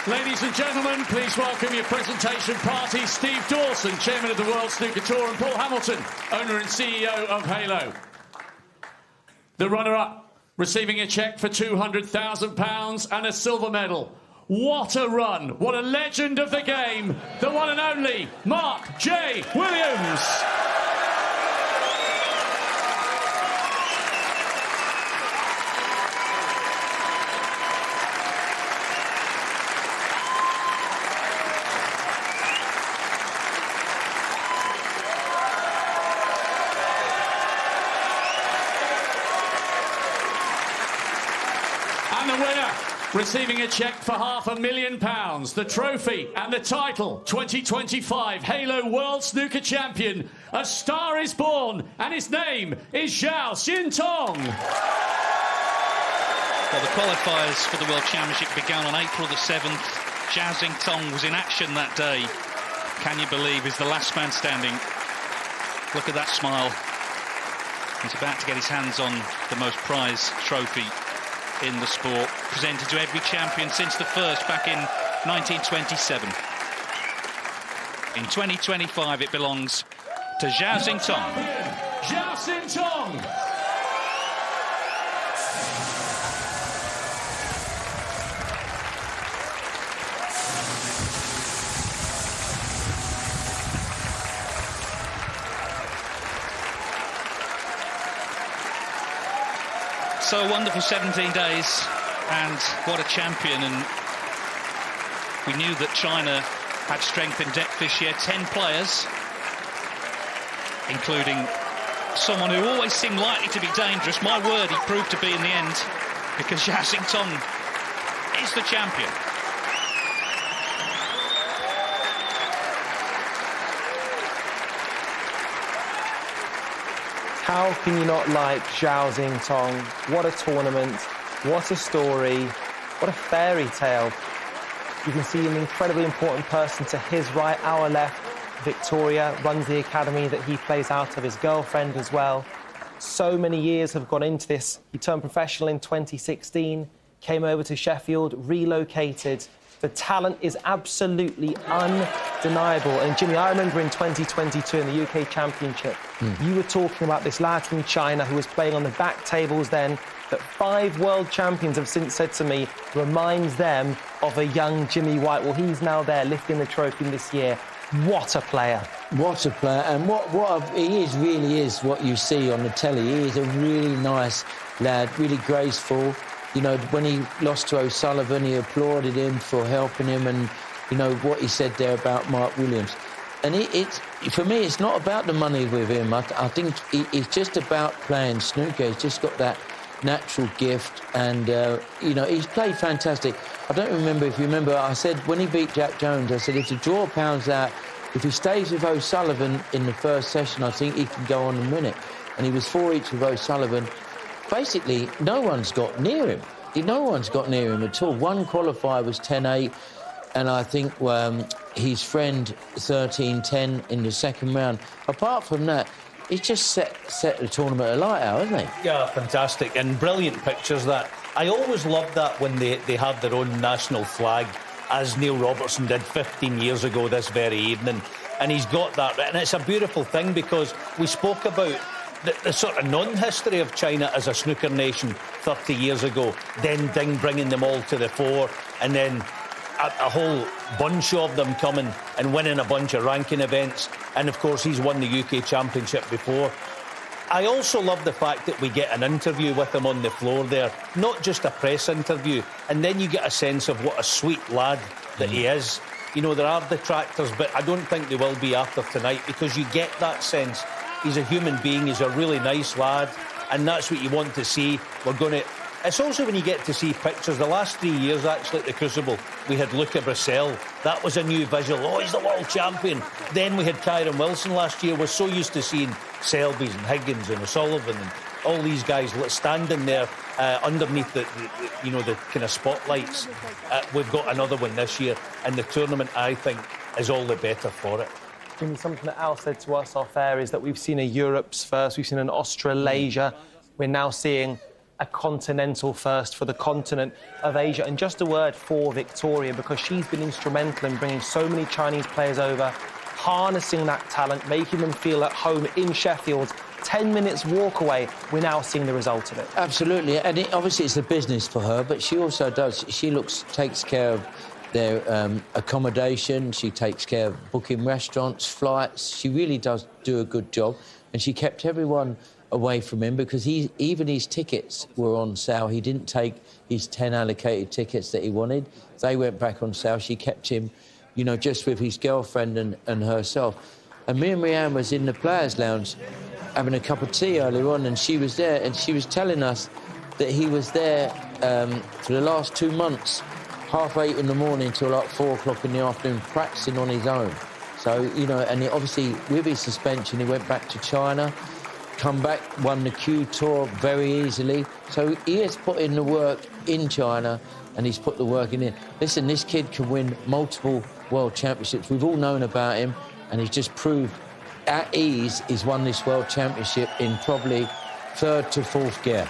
Ladies and gentlemen, please welcome your presentation party, Steve Dawson, Chairman of the World Snooker Tour, and Paul Hamilton, owner and CEO of Halo. The runner-up, receiving a cheque for £200,000 and a silver medal. What a run! What a legend of the game! The one and only Mark J. Williams! And the winner, receiving a cheque for £500,000, the trophy and the title, 2025 Halo World Snooker Champion. A star is born, and his name is Zhao Xintong. Well, the qualifiers for the World Championship began on April the 7th. Zhao Xintong was in action that day. Can you believe he's the last man standing? Look at that smile. He's about to get his hands on the most prized trophy in the sport, presented to every champion since the first back in 1927. In 2025, it belongs to Zhao Xintong. Zhao Xintong. So a wonderful 17 days, and what a champion. And we knew that China had strength in depth this year. 10 players, including someone who always seemed likely to be dangerous. My word, he proved to be in the end, because Zhao Xintong is the champion. How can you not like Zhao Xintong? What a tournament, what a story, what a fairy tale. You can see an incredibly important person to his right, our left. Victoria runs the academy that he plays out of, his girlfriend as well. So many years have gone into this. He turned professional in 2016, came over to Sheffield, relocated. The talent is absolutely undeniable. And Jimmy, I remember in 2022 in the UK Championship, you were talking about this lad from China who was playing on the back tables then, that 5 world champions have since said to me reminds them of a young Jimmy White. Well, he's now there lifting the trophy this year. What a player. What a player. And he really is what you see on the telly. He is a really nice lad, really graceful. You know, when he lost to O'Sullivan, he applauded him for helping him, and, you know, what he said there about Mark Williams. And for me, it's not about the money with him. I think it's just about playing snooker. He's just got that natural gift, and, you know, he's played fantastic. I don't remember if you remember, I said, when he beat Jack Jones, I said, if the draw pounds out, if he stays with O'Sullivan in the first session, I think he can go on and win it. And he was 4 each with O'Sullivan. Basically, no one's got near him. No one's got near him at all. One qualifier was 10-8, and I think his friend 13-10 in the second round. Apart from that, he's just set the tournament alight out, hasn't he? Yeah, fantastic, and brilliant pictures that. I always loved that when they had their own national flag, as Neil Robertson did 15 years ago this very evening. And he's got that, and it's a beautiful thing, because we spoke about the sort of non-history of China as a snooker nation 30 years ago, then Ding bringing them all to the fore, and then a whole bunch of them coming and winning a bunch of ranking events. And, of course, he's won the UK Championship before. I also love the fact that we get an interview with him on the floor there, not just a press interview, and then you get a sense of what a sweet lad that he is. You know, there are detractors, but I don't think they will be after tonight, because you get that sense. He's a human being, he's a really nice lad, and that's what you want to see. We're going to... It's also when you get to see pictures. The last 3 years, actually, at the Crucible, we had Luca Brissell. That was a new visual. Oh, he's the world champion. Then we had Kyron Wilson last year. We're so used to seeing Selby's and Higgins and O'Sullivan and all these guys standing there underneath the kind of spotlights. We've got another one this year, and the tournament, I think, is all the better for it. Jimmy, something that Al said to us off air is that we've seen a Europe's first, we've seen an Australasia. We're now seeing a continental first for the continent of Asia. And just a word for Victoria, because she's been instrumental in bringing so many Chinese players over, harnessing that talent, making them feel at home in Sheffield. 10 minutes walk away, we're now seeing the result of it. Absolutely, and obviously it's a business for her, but she also takes care of their accommodation, she takes care of booking restaurants, flights. She really does do a good job, and she kept everyone away from him because even his tickets were on sale. He didn't take his 10 allocated tickets that he wanted. They went back on sale. She kept him, you know, just with his girlfriend and herself. And me and Rianne was in the Players' Lounge having a cup of tea earlier on, and she was there, and she was telling us that he was there for the last 2 months, 8:30 in the morning till like 4 o'clock in the afternoon, practicing on his own. So, you know, and obviously with his suspension, he went back to China, come back, won the Q Tour very easily. So he has put in the work in China, and he's put the work in here. Listen, this kid can win multiple World Championships. We've all known about him, and he's just proved at ease he's won this World Championship in probably 3rd to 4th gear.